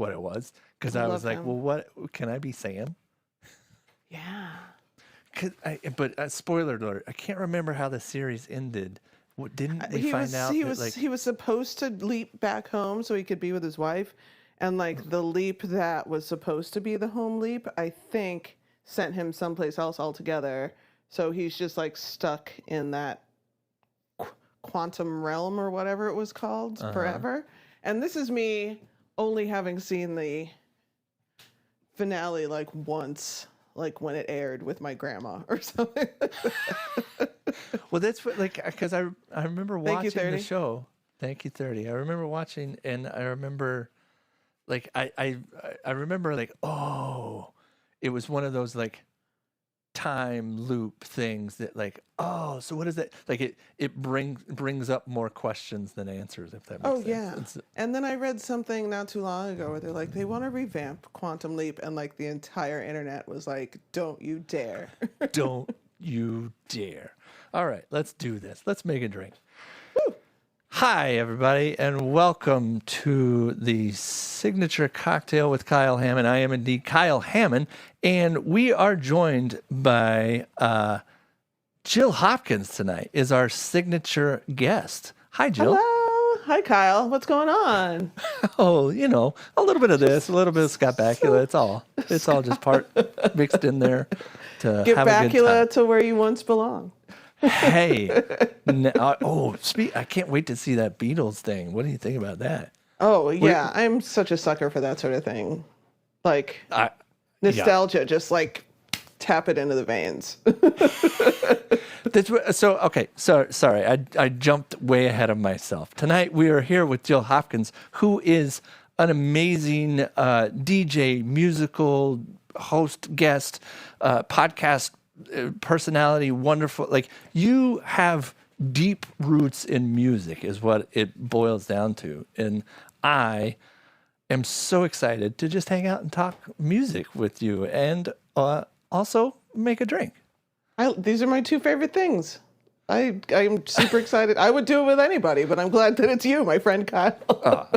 what it was because I was like, him. well, what can I be Sam? Yeah. But spoiler alert, I can't remember how the series ended. Didn't we find out he that was like he was supposed to leap back home so he could be with his wife, and like the leap that was supposed to be the home leap, I think sent him someplace else altogether. So he's just like stuck in that quantum realm or whatever it was called forever. And this is me only having seen the finale like once, like when it aired with my grandma or something. well, that's what like because I remember Thank you, watching the 30. show. Thank you, 30. I remember watching, and I remember like I remember like, oh, it was one of those like time loop things that like, oh, so what is that? Like it brings up more questions than answers, if that makes sense. Yeah. It's, And then I read something not too long ago where they're like, they want to revamp Quantum Leap, and like the entire internet was like, don't you dare. don't you dare. All right, let's do this. Let's make a drink. Woo. Hi, everybody, and welcome to the Signature Cocktail with Kyle Hamman. I am indeed Kyle Hamman, and we are joined by Jill Hopkins tonight is our signature guest. Hi, Jill. Hello. Hi, Kyle. What's going on? Oh, you know, a little bit of this, a little bit of Scott Bakula. It's all just part mixed in there to Get have a good time. Bakula to where you once belong. Hey, I can't wait to see that Beatles thing. What do you think about that? Oh, yeah. I'm such a sucker for that sort of thing. Like, nostalgia, just like tap it into the veins. Sorry, I jumped way ahead of myself. Tonight we are here with Jill Hopkins, who is an amazing DJ, musical host, guest, podcast personality, wonderful. Like, you have deep roots in music is what it boils down to. And I am so excited to just hang out and talk music with you and also make a drink. These are my two favorite things. I'm super excited. I would do it with anybody, but I'm glad that it's you, my friend Kyle.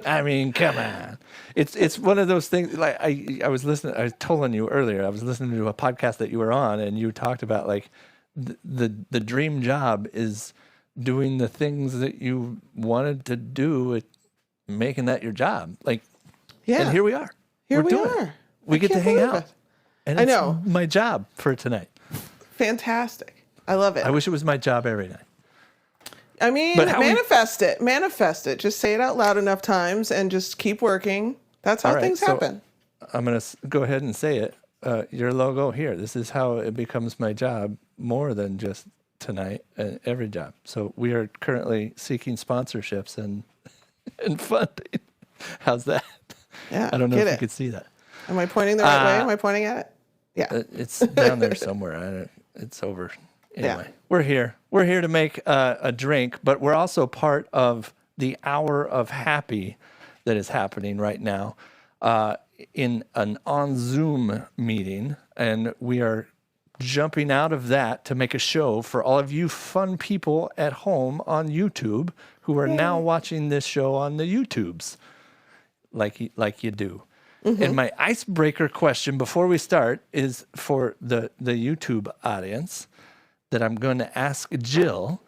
I mean, come on. It's one of those things. Like I was listening. I was telling you earlier. I was listening to a podcast that you were on, and you talked about like the dream job is doing the things that you wanted to do, making that your job. Like, Yeah. And here we are. Here we doing it. are. We get to hang out. It. And I it's know. my job for tonight. Fantastic. I love it. I wish it was my job every night. I mean, manifest it. Manifest it. Just say it out loud enough times and just keep working. That's how things happen. I'm going to go ahead and say it. Your logo here. This is how it becomes my job more than just tonight and every job. So we are currently seeking sponsorships and funding. How's that? Yeah. I don't know if you could see that. Am I pointing the right way? Am I pointing at it? Yeah. It's down there somewhere. It's over. Anyway, We're here. We're here to make a drink, but we're also part of the Hour of Happy that is happening right now in an on Zoom meeting, and we are jumping out of that to make a show for all of you fun people at home on YouTube who are now watching this show on the YouTubes, like you do. Mm-hmm. And my icebreaker question before we start is for the YouTube audience that I'm going to ask Jill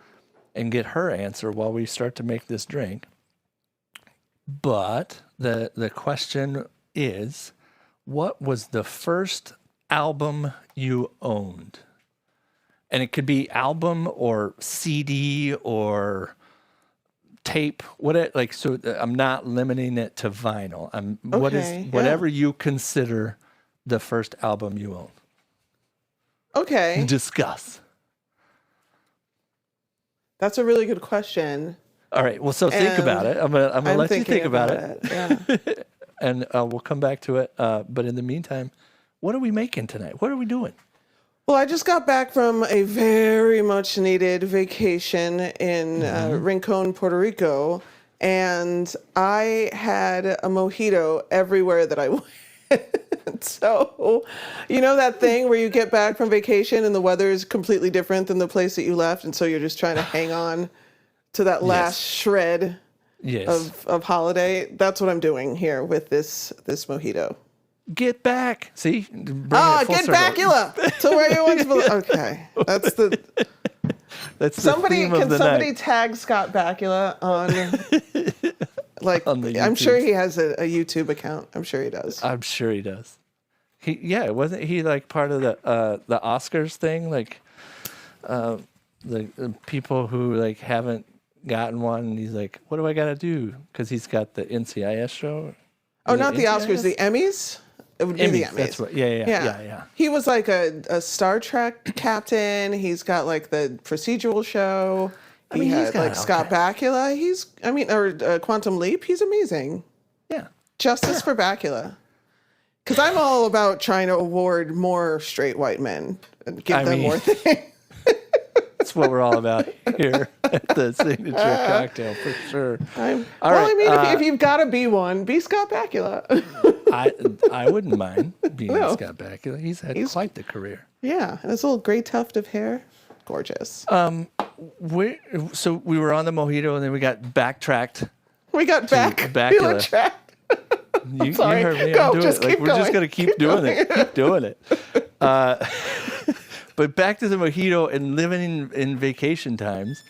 and get her answer while we start to make this drink. But the question is, what was the first album you owned? And it could be album or CD or tape. So I'm not limiting it to vinyl. Whatever you consider the first album you own. Okay. Discuss. That's a really good question. All right. Well, so think about it. I'm gonna let you think about it. Yeah. And we'll come back to it. But in the meantime, what are we making tonight? What are we doing? Well, I just got back from a very much needed vacation in Rincon, Puerto Rico, and I had a mojito everywhere that I went. So, you know that thing where you get back from vacation and the weather is completely different than the place that you left, and so you're just trying to hang on to that last shred Yes. of holiday. That's what I'm doing here with this mojito. Get back. See? Bring Get Bacula to where you once belonged. Okay. That's the theme of the somebody night. Tag Scott Bakula on on the I'm sure he has a YouTube account. I'm sure he does. I'm sure he does. Wasn't he like part of the Oscars thing? Like the people who like haven't gotten one, and he's like, what do I gotta do? Because he's got the NCIS show. Oh, not the Oscars, the Emmys? It would be the Emmys. That's what, yeah. He was like a Star Trek captain. He's got like the procedural show. He had like Scott Bakula. Or Quantum Leap. He's amazing. Yeah. Justice for Bakula. Because I'm all about trying to award more straight white men and give them more things. That's what we're all about here at the Signature Cocktail, for sure. If you've got to be one, be Scott Bakula. I wouldn't mind being Scott Bakula. He's had quite the career. Yeah, and his little gray tuft of hair, gorgeous. So we were on the Mojito, and then we got backtracked. We got Bakula. You heard me. I'm doing it. We're just gonna keep doing it. Keep doing it. But back to the Mojito and living in vacation times.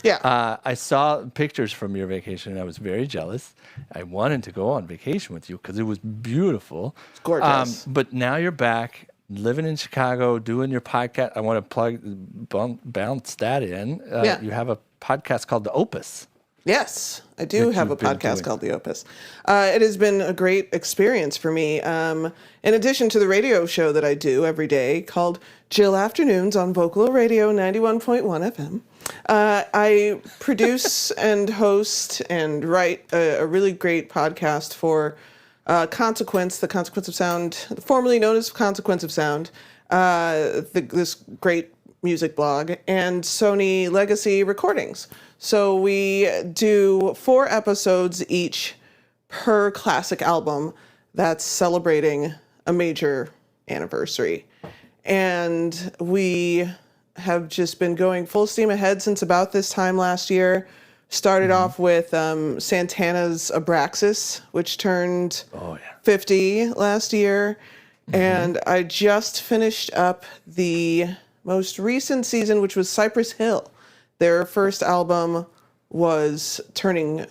Yeah. I saw pictures from your vacation, and I was very jealous. I wanted to go on vacation with you because it was beautiful. It's gorgeous. But now you're back, living in Chicago, doing your podcast. I want to bounce that in. You have a podcast called The Opus. Yes, I do have a podcast called The Opus. It has been a great experience for me. In addition to the radio show that I do every day called Jill Afternoons on Vocalo Radio 91.1 FM, I produce and host and write a really great podcast for Consequence, the Consequence of Sound, formerly known as Consequence of Sound, this great music blog, and Sony Legacy Recordings. So we do 4 episodes each per classic album that's celebrating a major anniversary. And we have just been going full steam ahead since about this time last year. Started off with Santana's Abraxas, which turned 50 last year. And I just finished up the most recent season, which was Cypress Hill. Their first album was turning...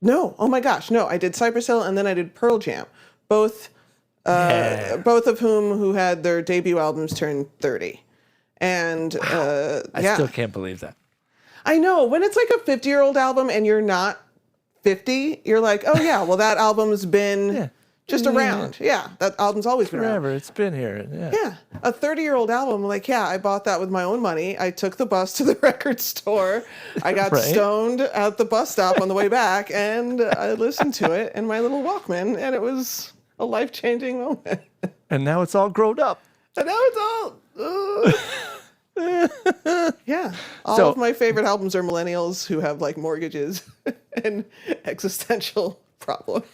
No, oh my gosh, no. I did Cypress Hill and then I did Pearl Jam. Both of who had their debut albums turn 30. And I still can't believe that. I know. When it's like a 50-year-old album and you're not 50, you're like, oh yeah, well that album's been... just around. Yeah, that album's always been around. Forever, it's been here. Yeah. A 30-year-old album, like, I bought that with my own money. I took the bus to the record store. I got stoned at the bus stop on the way back, and I listened to it in my little Walkman, and it was a life-changing moment. And now it's all grown up. And now it's all... Yeah. All of my favorite albums are millennials who have, like, mortgages and existential problems.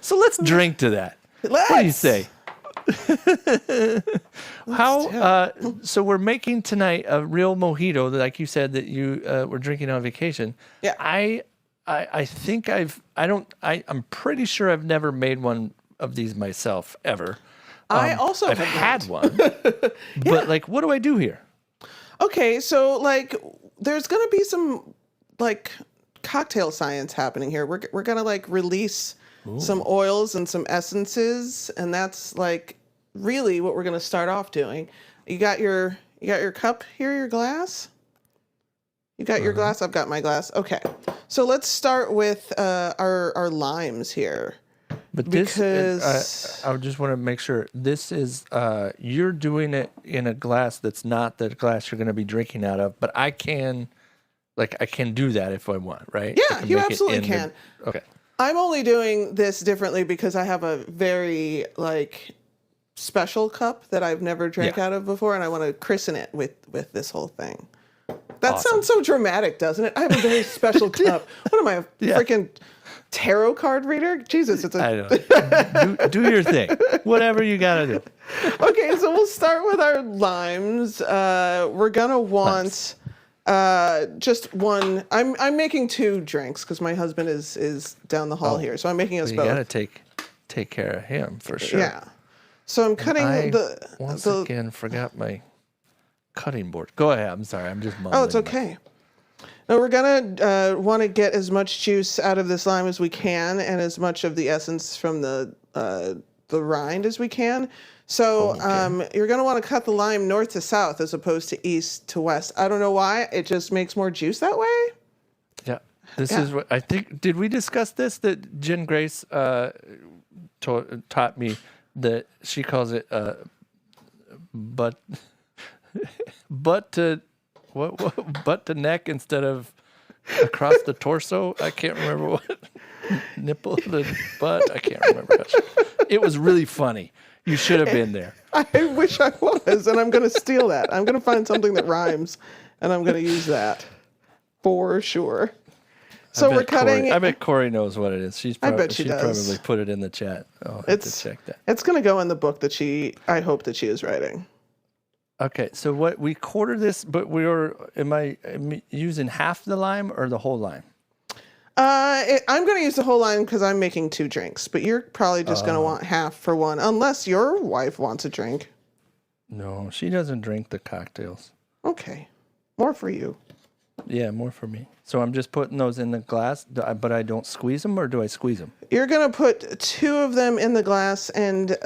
So let's drink to that. What do you say? So we're making tonight a real mojito, like you said that you were drinking on vacation. Yeah. I'm pretty sure I've never made one of these myself ever. I've had one. But like, what do I do here? Okay, so like there's going to be some like cocktail science happening here. We're going to like release some oils and some essences, and that's like really what we're going to start off doing. You got your cup here, your glass? You got your glass? I've got my glass. Okay. So let's start with our limes here. But this, I just want to make sure this is, you're doing it in a glass that's not the glass you're going to be drinking out of, but I can do that if I want, right? Yeah, you absolutely can. Okay. I'm only doing this differently because I have a very like special cup that I've never drank out of before, and I want to christen it with this whole thing. That sounds so dramatic, doesn't it? I have a very special cup. What am I, a freaking tarot card reader? Jesus, it's a... I don't know. Do your thing. Whatever you got to do. Okay, so we'll start with our limes. We're going to want Just one. I'm making 2 drinks because my husband is down the hall here, so I'm making us you both. gotta take care of him for sure. Yeah. So I'm cutting once again forgot my cutting board. Go ahead. I'm sorry. I'm just mumbling. Oh, it's okay. Now we're gonna want to get as much juice out of this lime as we can, and as much of the essence from the rind as we can. So you're gonna want to cut the lime north to south as opposed to east to west. I don't know why. It just makes more juice that way. Yeah. This is what I think. Did we discuss this? That Jen Grace taught me that she calls it butt to butt to neck instead of across the torso. I can't remember what nipple to butt. I can't remember. It was really funny. You should have been there. I wish I was, and I'm going to steal that. I'm going to find something that rhymes, and I'm going to use that for sure. So we're cutting. I bet Corey knows what it is. I bet she does. Probably put it in the chat. I'll have to check that. It's going to go in the book that I hope that she is writing. Okay, so what we quarter this, but am I using half the lime or the whole lime? I'm going to use the whole lime because I'm making 2 drinks, but you're probably just going to want half for one, unless your wife wants a drink. No, she doesn't drink the cocktails. Okay, more for you. Yeah, more for me. So I'm just putting those in the glass, but I don't squeeze them, or do I squeeze them? You're going to put 2 of them in the glass and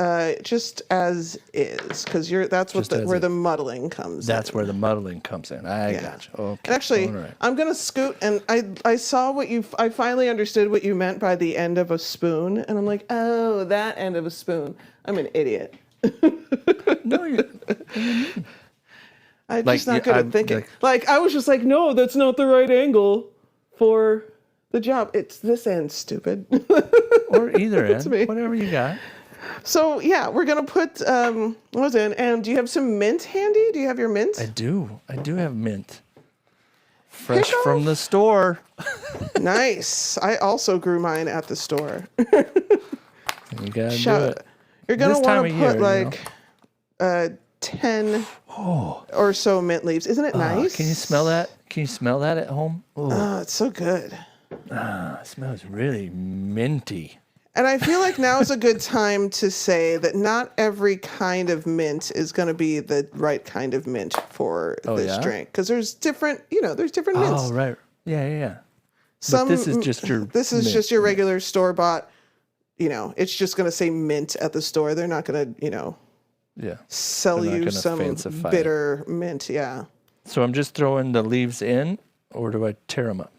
just as is, because that's where the muddling comes in. That's where the muddling comes in. I got you. Okay. And actually, I'm going to scoot, and I saw I finally understood what you meant by the end of a spoon, and I'm like, oh, that end of a spoon. I'm an idiot. No, you're... I'm just not good at thinking. I was just like, no, that's not the right angle for the job. It's this end, stupid. Or either end, whatever you got. So, yeah, we're going to put, what's in? And do you have some mint handy? Do you have your mint? I do. I do have mint. Fresh from the store. Nice. I also grew mine at the store. You got to do it. You're going to want to put 10 or so mint leaves. Isn't it nice? Can you smell that? Can you smell that at home? Oh, it's so good. It smells really minty. And I feel like now is a good time to say that not every kind of mint is going to be the right kind of mint for this drink. Because there's different, there's different mints. Oh, right. Yeah. But this is just your just your regular store-bought, it's just going to say mint at the store. They're not going to, sell you some bitter mint. Yeah. So I'm just throwing the leaves in, or do I tear them up?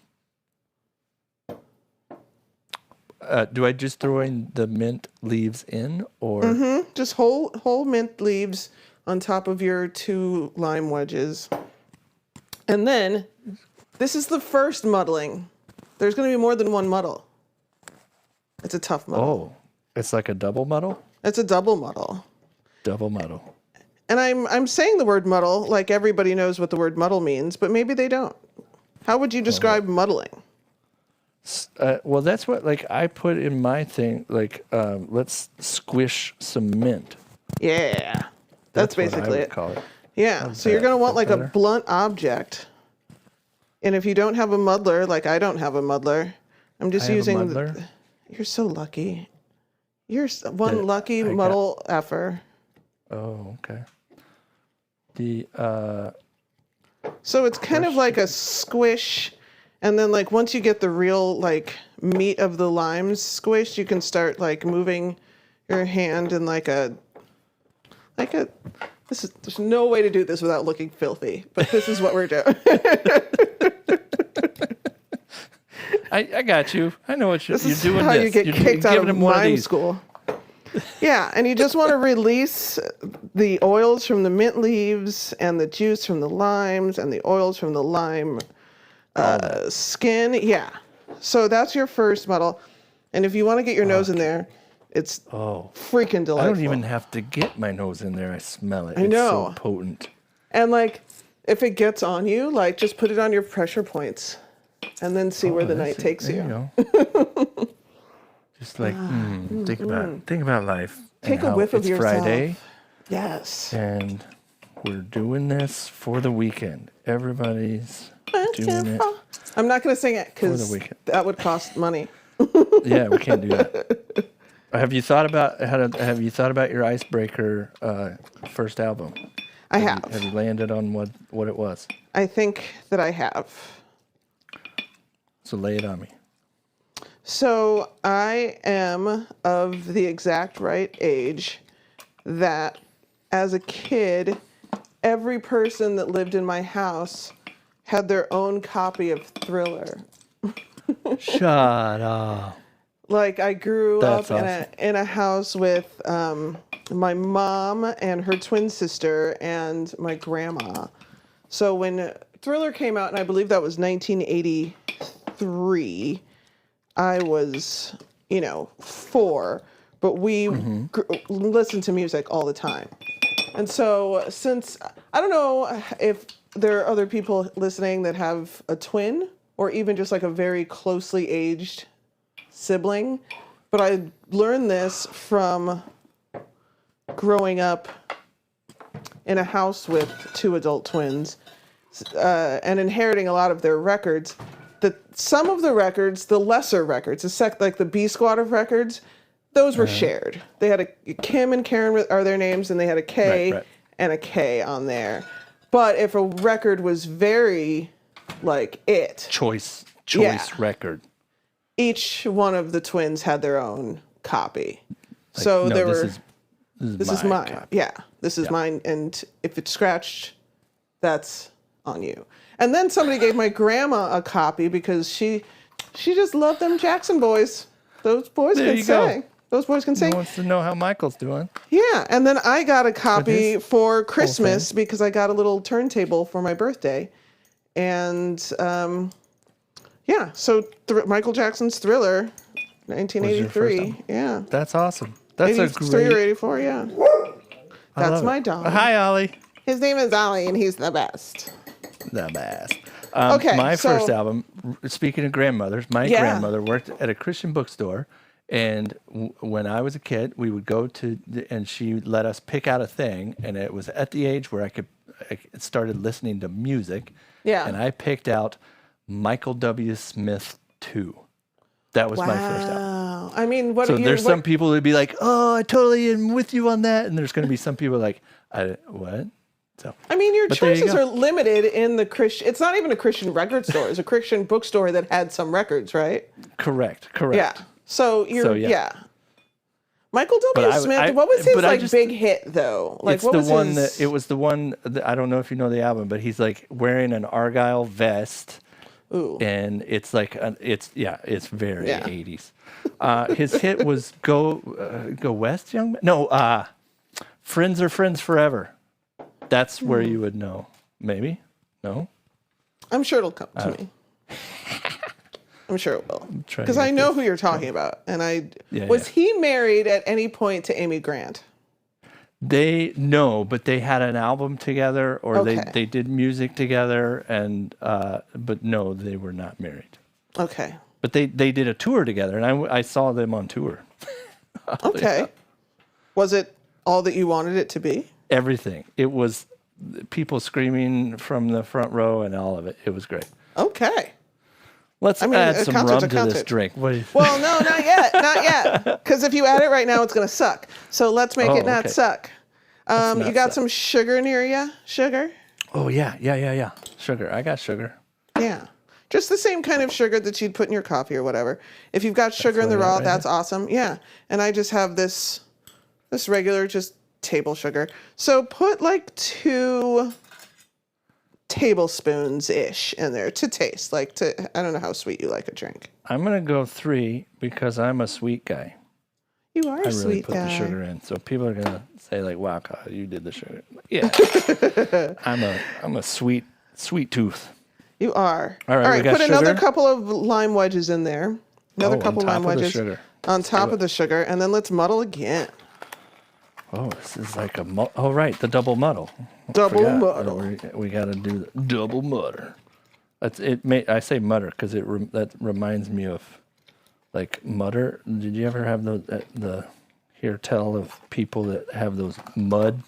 Do I just throw in the mint leaves in, or just whole mint leaves on top of your 2 lime wedges, and then this is the first muddling. There's going to be more than one muddle. It's a tough muddle. Oh, it's like a double muddle. It's a double muddle. Double muddle. And I'm saying the word muddle like everybody knows what the word muddle means, but maybe they don't. How would you describe muddling? Well, that's what I put in my thing. Let's squish some mint. Yeah, that's basically it. Call it. Yeah, so you're gonna want a blunt object, and if you don't have a muddler, like I don't have a muddler, I'm just using. You're so lucky. You're one lucky muddle effer. Oh, okay. So it's kind of like a squish. And then, once you get the real, meat of the limes squished, you can start, moving your hand in, there's no way to do this without looking filthy, but this is what we're doing. I got you. I know what you're doing. This is how you get kicked out of mime school. Yeah, and you just want to release the oils from the mint leaves and the juice from the limes and the oils from the lime skin. Yeah. So that's your first muddle. And if you want to get your nose in there, it's freaking delightful. I don't even have to get my nose in there. I smell it. I know. It's so potent. And if it gets on you, just put it on your pressure points and then see where the night takes you. There you go. Just think about life. Take a whiff of yourself. Friday. Yes. And We're doing this for the weekend. Everybody's doing it. I'm not going to sing it because weekend. that would cost money. Yeah, we can't do that. Have you thought about your icebreaker first album? I have. Have you landed on what it was? I think that I have. So lay it on me. So I am of the exact right age that as a kid, every person that lived in my house had their own copy of Thriller. Shut up. Like I grew That's up awesome. in a house with my mom and her twin sister and my grandma. So when Thriller came out, and I believe that was 1983, I was, 4, but we listened to music all the time. And so since, I don't know if there are other people listening that have a twin or even just like a very closely aged sibling, but I learned this from growing up in a house with 2 adult twins and inheriting a lot of their records. Some of the records, the lesser records, like the B Squad of records, those were shared. They had a Kim and Karen are their names, and they had a K and a K on there. But if a record was very like choice record, each one of the twins had their own copy. Like, so no, there this is mine. copy. Yeah, this is mine. And if it's scratched, that's on you. And then somebody gave my grandma a copy because she just loved them Jackson boys. Those boys There can you go. sing. Those boys can Who sing. wants to know how Michael's doing? Yeah, and then I got a copy his for Christmas because I got a little turntable for my birthday. And so Michael Jackson's Thriller, 1983. Yeah. That's awesome. That's 83 or 84, yeah. That's my dog. Hi, Ollie. His name is Ollie, and he's the best. The best. Okay, my so- first album, speaking of grandmothers, my grandmother worked at a Christian bookstore. And when I was a kid, we would go and she let us pick out a thing. And it was at the age where I started listening to music. Yeah. And I picked out Michael W. Smith 2. That was my first album. I mean, There's some people who'd be like, "Oh, I totally am with you on that," and there's going to be some people like, "What?" So I mean, your choices go. are limited in the Christian. It's not even a Christian record store. It's a Christian bookstore that had some records, right? Correct. Yeah. So Michael W. Smith. What was his big hit though? Like it's what the was one his... that it was the one that, I don't know if you know the album, but he's like wearing an Argyle vest. Ooh. And it's like it's very 80s. His hit was Go West, Young Man. No, Friends Are Friends Forever. That's where you would know. Maybe? No? I'm sure it'll come to me. I'm sure it will. trying Because to I get know this. who you're talking about. And Yeah, was he married at any point to Amy Grant? But they had an album together, or Okay. they did music together, and but no, they were not married. Okay. But they did a tour together, and I saw them on tour. Okay. Was it all that you wanted it to be? Everything. It was people screaming from the front row and all of it. It was great. Okay. Let's add some rum to this drink. What do you think? Well, no, not yet. Not yet. Because if you add it right now, it's going to suck. So let's make it not suck. You got some sugar near you? Sugar? Oh, yeah. Sugar. I got sugar. Yeah. Just the same kind of sugar that you'd put in your coffee or whatever. If you've got sugar in the raw, that's awesome. Yeah. And I just have this regular just table sugar. So put like 2 tablespoons-ish in there to taste. I don't know how sweet you like a drink. I'm going to go 3 because I'm a sweet guy. You are a sweet put guy. the sugar in. So people are going to say like, wow, Kyle, you did the sugar. Yeah. I'm a sweet tooth. You are. All right, we got put sugar? another couple of lime wedges in there. Another couple lime wedges on top of the sugar, and then let's muddle again. Oh, this is like the double muddle. Double muddle. We got to do the double mutter. I say mutter because that reminds me of like mutter. Did you ever have the hear tell of people that have those mud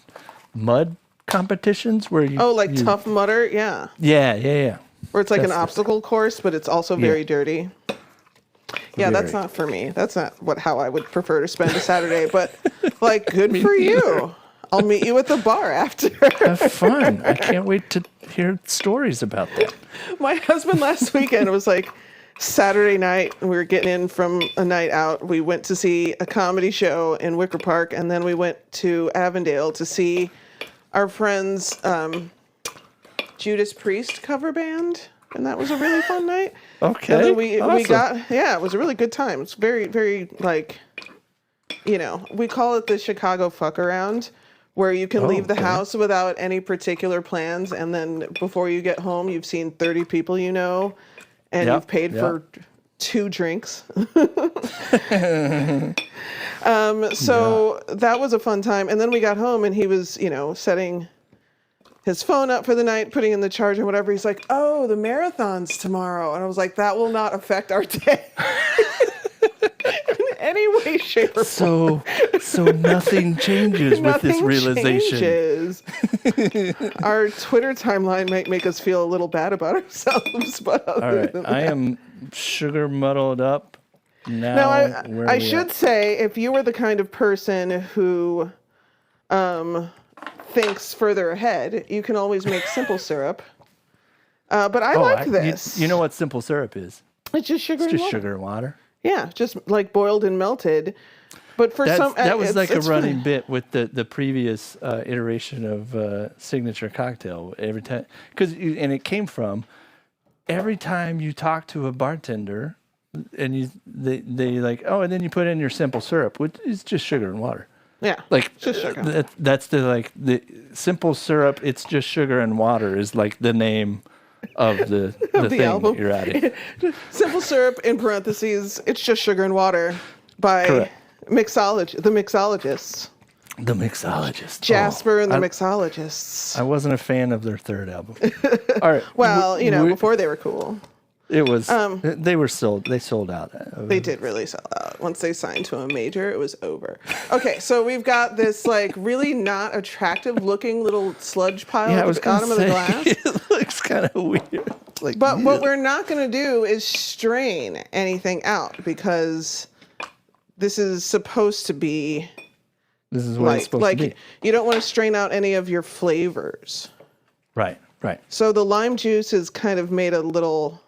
competitions where you Tough Mudder, yeah. Yeah. Where it's like an obstacle course, but it's also very dirty. Yeah, Very. that's not for me. That's not how I would prefer to spend a Saturday. But like, good for you. I'll meet you at the bar after. Have fun. I can't wait to hear stories about that. My husband last weekend was like Saturday night. We were getting in from a night out. We went to see a comedy show in Wicker Park, and then we went to Avondale to see our friends' Judas Priest cover band, and that was a really fun night. Okay. And then we awesome. it was a really good time. It's very, very like, we call it the Chicago fuck around, where you can leave the house without any particular plans, and then before you get home, you've seen 30 people and you've paid for 2 drinks. So that was a fun time. And then we got home, and he was, setting his phone up for the night, putting in the charger and whatever. He's like, oh, the marathon's tomorrow. And I was like, that will not affect our day. In any way, shape, or form. So nothing changes with this realization. Changes. Our Twitter timeline might make us feel a little bad about ourselves. But all right, I am sugar muddled up now. Now, I should say, if you were the kind of person who thinks further ahead, you can always make simple syrup. But I like this. You know what simple syrup is? It's just sugar and water. Sugar and water. Yeah, just like boiled and melted. But for that was like a running bit with the previous iteration of Signature Cocktail. Every time, and it came from every time you talk to a bartender, and they like, oh, and then you put in your simple syrup, which is just sugar and water. Yeah, like just sugar. That's the simple syrup. It's just sugar and water is like the name of the thing album. That you're adding. Simple syrup in parentheses. It's just sugar and water by the mixologists. The mixologists. Jasper and the mixologists. I wasn't a fan of their third album. All right. Well, before they were cool. It was. They sold out. They did really sell out. Once they signed to a major, it was over. Okay, so we've got this like really not attractive looking little sludge pile at the bottom of the glass. It looks kind of weird. But what we're not going to do is strain anything out, because this is supposed to be. This is what it's supposed to be. You don't want to strain out any of your flavors. Right. So the lime juice has kind of made a little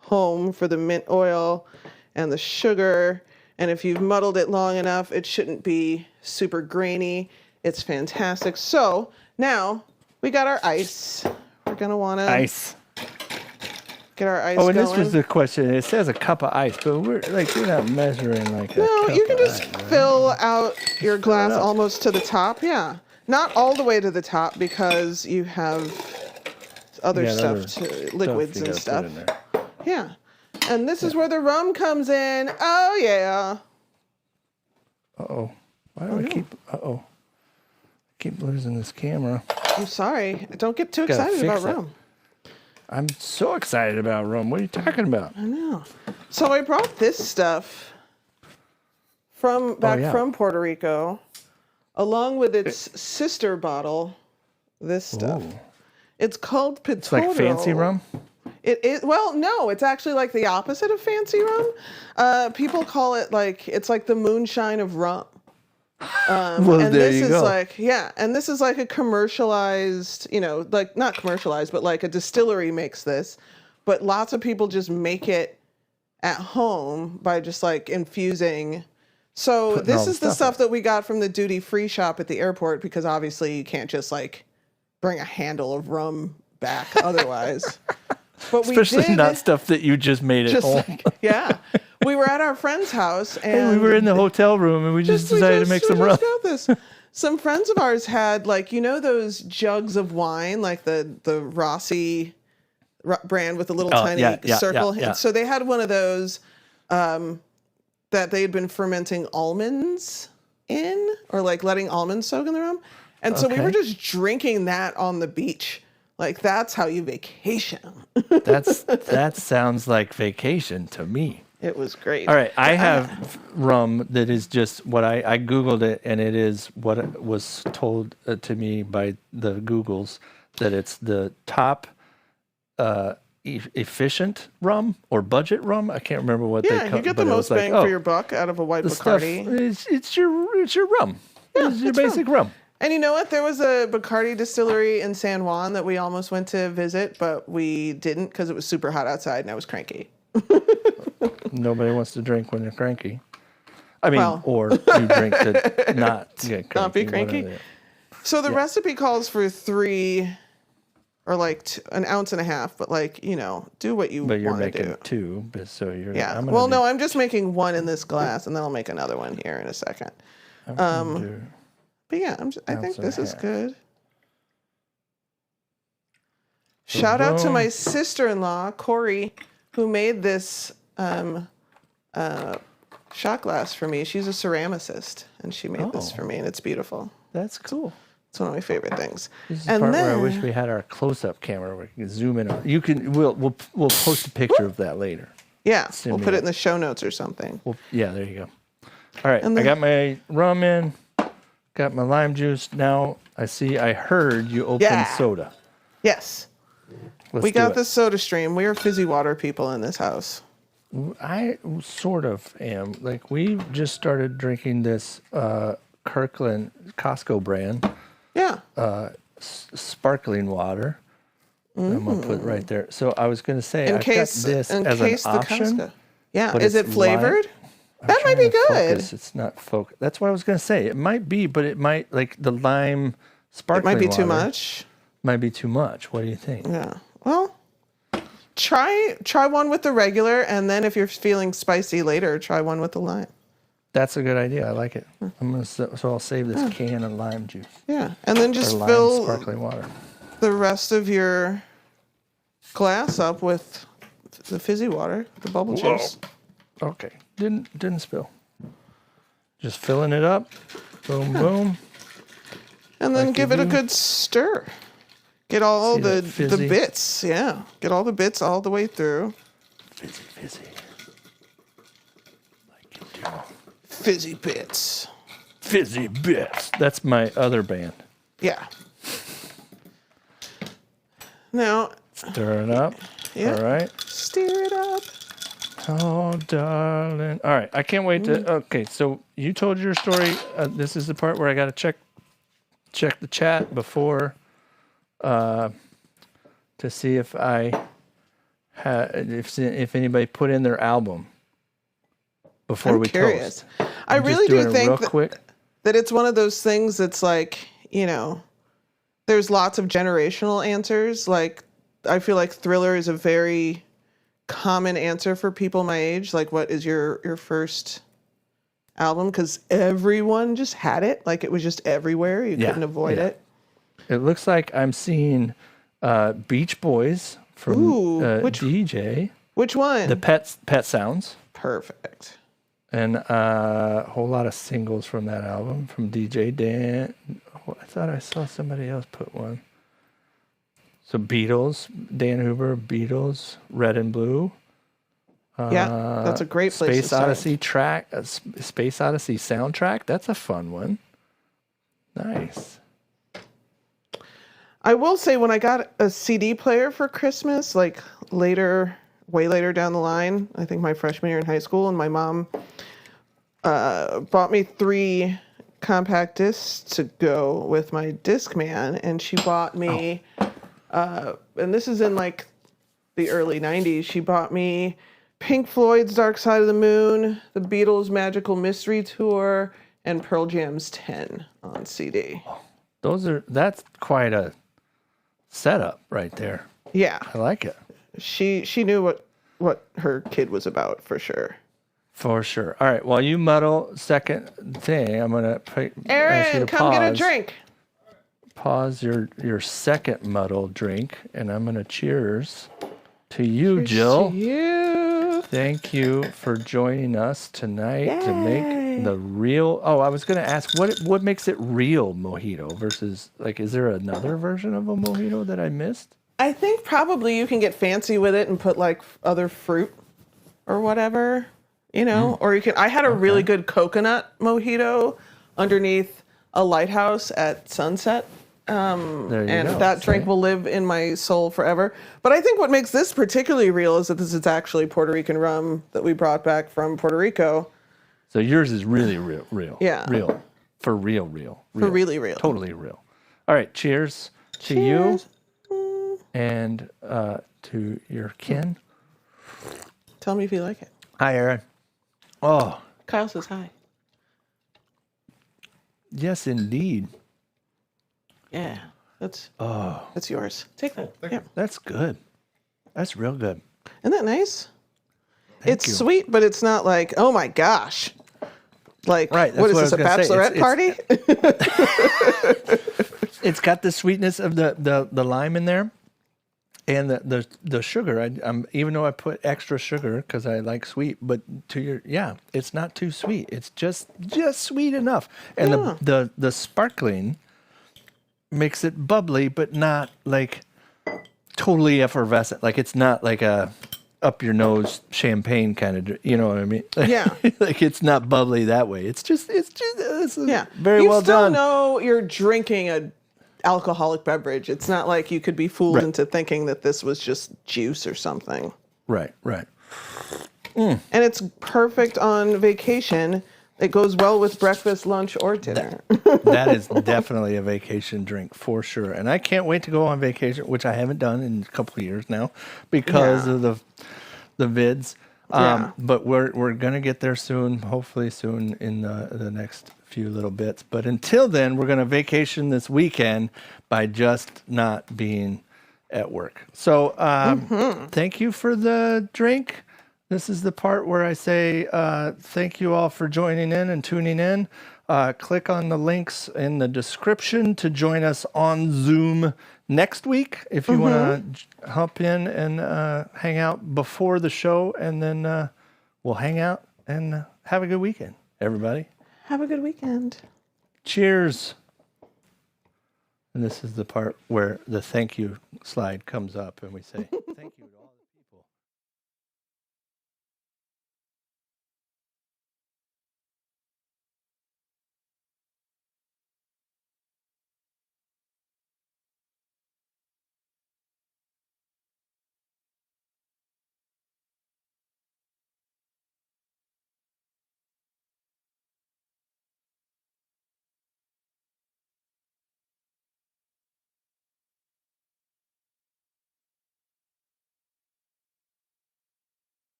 home for the mint oil and the sugar, and if you've muddled it long enough, it shouldn't be super grainy. It's fantastic. So now we got our ice. We're gonna want to get our ice going. This was the question. It says a cup of ice, but we're not measuring like a cup you can of just ice, fill out your glass almost to the top. Yeah, not all the way to the top, because you have other stuff, liquids and stuff. Yeah. And this is where the rum comes in. Oh, yeah. Uh-oh. Why do I keep losing this camera? I'm sorry. Don't get too excited about rum. I'm so excited about rum. What are you talking about? I know. So I brought this stuff from Puerto Rico, along with its sister bottle, this stuff. Ooh. It's called Pitoro. It's like fancy rum? It is. Well, no, it's actually like the opposite of fancy rum. People call it it's like the moonshine of rum. Well, and there this you is go. And this is like a commercialized, like not commercialized, but like a distillery makes this, but lots of people just make it at home by just like infusing. So this is the stuff that we got from the duty-free shop at the airport, because obviously you can't just like bring a handle of rum back otherwise. But especially not stuff that you just made at home. We were at our friend's house, and we were in the hotel room, and we just decided to make some rum. Some friends of ours had those jugs of wine, like the Rossi brand with the little tiny circle. Yeah. So they had one of those that they had been fermenting almonds in, or like letting almonds soak in the rum. And so we were just drinking that on the beach. Like, that's how you vacation. That sounds like vacation to me. It was great. All right, I have rum that is just what I Googled it, and it is what it was told to me by the Googles, that it's the top efficient rum or budget rum. I can't remember what they call it. Yeah, you get the most bang for your buck out of a white Bacardi. It's your rum. Yeah, it's your basic rum. And you know what? There was a Bacardi distillery in San Juan that we almost went to visit, but we didn't because it was super hot outside and I was cranky. Nobody wants to drink when they're cranky. I mean, or you drink to not get cranky. Not be cranky. So the recipe calls for 3 or like an ounce and a half, but like, you know, do what you want to do. But you're making 2, but so you're... Yeah. Well, no, I'm just making 1 in this glass, and then I'll make another one here in a second. But yeah, I think this is good. Shout out to my sister-in-law, Corey, who made this shot glass for me. She's a ceramicist, and she made this for me, and it's beautiful. That's cool. It's one of my favorite things. This is the part where I wish we had our close-up camera where we can zoom in. You can. We'll post a picture of that later. Yeah, we'll put it in the show notes or something. Yeah, there you go. All right, I got my rum in. Got my lime juice. Now I heard you open soda. Yes. We got the soda stream. We are fizzy water people in this house. I sort of am. Like, we just started drinking this Kirkland Costco brand. Yeah. Sparkling water. I'm going to put it right there. So I was going to say, I've got this as an option. Yeah. Is it flavored? That might be good. It's not focused. That's what I was going to say. It might be, but it might, like the lime sparkling water. It might be too much. Might be too much. What do you think? Yeah. Well, try one with the regular, and then if you're feeling spicy later, try one with the lime. That's a good idea. I like it. So I'll save this can of lime juice. Yeah, and then just fill sparkling water. The rest of your glass up with the fizzy water, the bubble juice. Okay. Didn't spill. Just filling it up. Boom, boom. And then give it a good stir. Get all the bits. Yeah. Get all the bits all the way through. Fizzy. Like you do. Fizzy bits. Fizzy bits. That's my other band. Yeah. Now. Stir it up. Yeah. All right. Stir it up. Oh, darling. All right. I can't wait to... Okay, so you told your story. This is the part where I got to check the chat before to see if if anybody put in their album before we curious. Toast. I really do think that it's one of those things that's like, you know, there's lots of generational answers. Like, I feel like Thriller is a very common answer for people my age. Like, what is your first album? Because everyone just had it. Like, it was just everywhere. You couldn't avoid it. It looks like I'm seeing Beach Boys from DJ. Which one? The Pet Sounds. Perfect. And a whole lot of singles from that album from DJ Dan. I thought I saw somebody else put one. So Beatles, Dan Huber, Beatles, Red and Blue. Yeah, that's a great place Space Odyssey track, Space Odyssey soundtrack. That's a fun one. Nice. I will say, when I got a CD player for Christmas, like way later down the line, I think my freshman year in high school, and my mom bought me 3 compact discs to go with my Discman, and she bought me, and this is in like the early 90s, she bought me Pink Floyd's Dark Side of the Moon, the Beatles' Magical Mystery Tour, and Pearl Jam's 10 on CD. That's quite a setup right there. Yeah. I like it. She knew what her kid was about, for sure. For sure. All right. While you muddle second thing, I'm going to ask you to come get a drink. Pause your second muddle drink, and I'm going to cheers to you, Jill. To you. Thank you for joining us tonight to make the real... Oh, I was going to ask, what makes it real mojito versus, like, is there another version of a mojito that I missed? I think probably you can get fancy with it and put, like, other fruit or whatever, you know, or you can, I had a really good coconut mojito underneath a lighthouse at sunset. That drink will live in my soul forever. But I think what makes this particularly real is that this is actually Puerto Rican rum that we brought back from Puerto Rico. So yours is really real. Yeah. Real. For real. For really real. Totally real. All right. Cheers to you and to your kin. Tell me if you like it. Hi, Aaron. Oh. Kyle says hi. Yes, indeed. Yeah. That's yours. Take that. Yeah. That's good. That's real good. Isn't that nice? Thank you. Sweet, but it's not like, oh my gosh. Like, right, what is this, a bachelorette party? It's got the sweetness of the lime in there, and the sugar. I'm even though I put extra sugar because I like sweet, but it's not too sweet. It's just sweet enough, and the sparkling makes it bubbly, but not like totally effervescent. Like it's not like a up your nose champagne kind of, you know what I mean? Yeah. Like it's not bubbly that way. It's very you well done. You still know you're drinking a alcoholic beverage. It's not like you could be fooled into thinking that this was just juice or something. Right. And it's perfect on vacation. It goes well with breakfast, lunch, or dinner. That is definitely a vacation drink for sure. And I can't wait to go on vacation, which I haven't done in a couple of years now because of the vids. But we're going to get there soon, hopefully soon in the next few little bits. But until then, we're going to vacation this weekend by just not being at work. So thank you for the drink. This is the part where I say thank you all for joining in and tuning in. Click on the links in the description to join us on Zoom next week if you want to hop in and hang out before the show. And then we'll hang out and have a good weekend, everybody. Have a good weekend. Cheers. And this is the part where the thank you slide comes up and we say thank you.